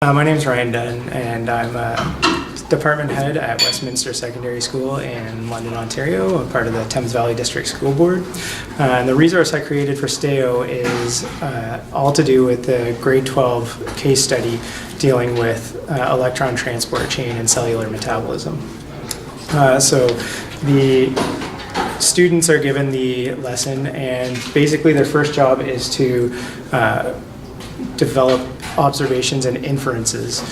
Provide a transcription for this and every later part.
My name is Ryan Dunne, and I'm a department head at Westminster Secondary School in London, Ontario. I'm part of the Thames Valley District School Board. And the resource I created for STAO is all to do with the grade 12 case study dealing with electron transport chain and cellular metabolism. So the students are given the lesson, and basically their first job is to develop observations and inferences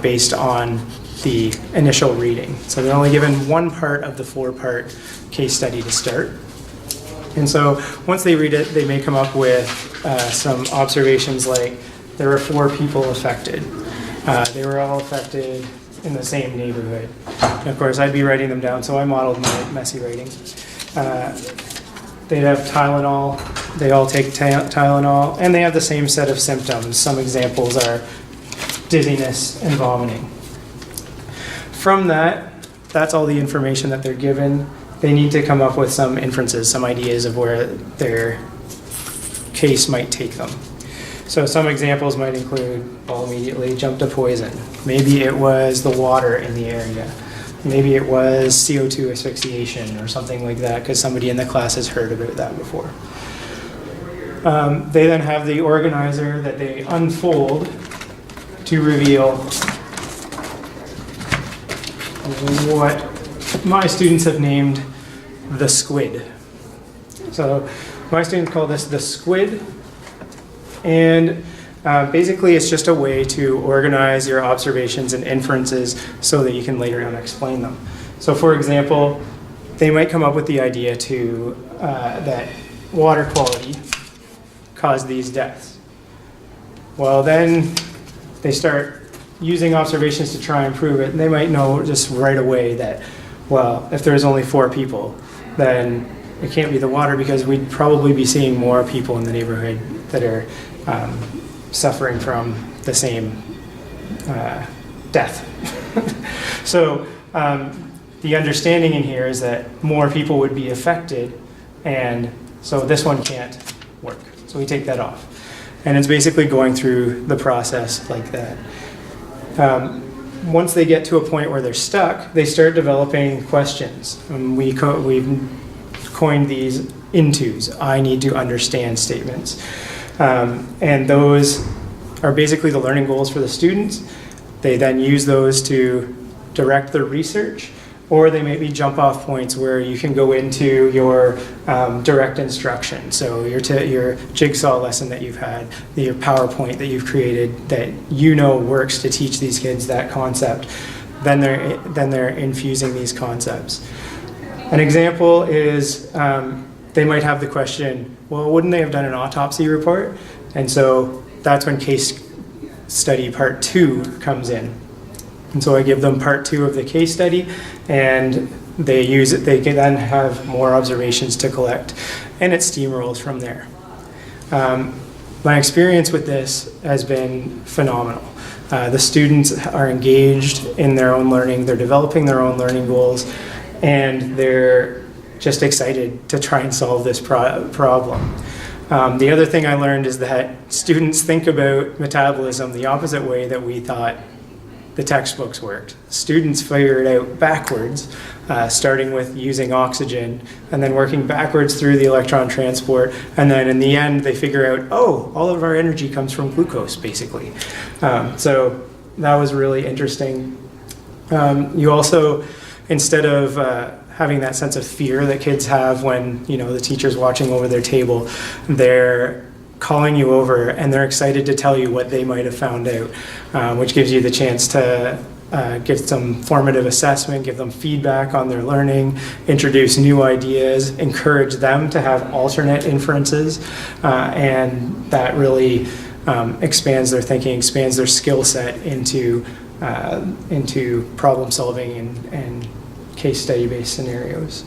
based on the initial reading. So they're only given one part of the four-part case study to start. And so once they read it, they may come up with some observations like there were 4 people affected. They were all affected in the same neighborhood. And of course, I'd be writing them down, so I modeled my messy writing. They'd have Tylenol. They all take Tylenol, and they have the same set of symptoms. Some examples are dizziness and vomiting. From that, that's all the information that they're given. They need to come up with some inferences, some ideas of where their case might take them. So some examples might include, well, immediately jump to poison. Maybe it was the water in the area. Maybe it was CO2 asphyxiation or something like that, because somebody in the class has heard about that before. They then have the organizer that they unfold to reveal what my students have named the squid. So my students call this the squid, and basically it's just a way to organize your observations and inferences so that you can later on explain them. So for example, they might come up with the idea that water quality caused these deaths. Well, then they start using observations to try and prove it, and they might know just right away that, well, if there's only 4 people, then it can't be the water, because we'd probably be seeing more people in the neighborhood that are suffering from the same death. So the understanding in here is that more people would be affected, and so this one can't work. So we take that off. And it's basically going through the process like that. Once they get to a point where they're stuck, they start developing questions. We've coined these intos, I need to understand statements. And those are basically the learning goals for the students. They then use those to direct their research, or they may be jump off points where you can go into your direct instruction. So your jigsaw lesson that you've had, your PowerPoint that you've created that you know works to teach these kids that concept, then they're infusing these concepts. An example is they might have the question, well, wouldn't they have done an autopsy report? And so that's when case study part 2 comes in. And so I give them part 2 of the case study, and they can then have more observations to collect, and it steamrolls from there. My experience with this has been phenomenal. The students are engaged in their own learning, they're developing their own learning goals, and they're just excited to try and solve this problem. The other thing I learned is that students think about metabolism the opposite way that we thought the textbooks worked. Students figure it out backwards, starting with using oxygen and then working backwards through the electron transport, and then in the end they figure out, oh, all of our energy comes from glucose, basically. So that was really interesting. You also, instead of having that sense of fear that kids have when the teacher's watching over their table, they're calling you over and they're excited to tell you what they might have found out, which gives you the chance to get some formative assessment, give them feedback on their learning, introduce new ideas, encourage them to have alternate inferences, and that really expands their thinking, expands their skill set into problem solving and case study based scenarios.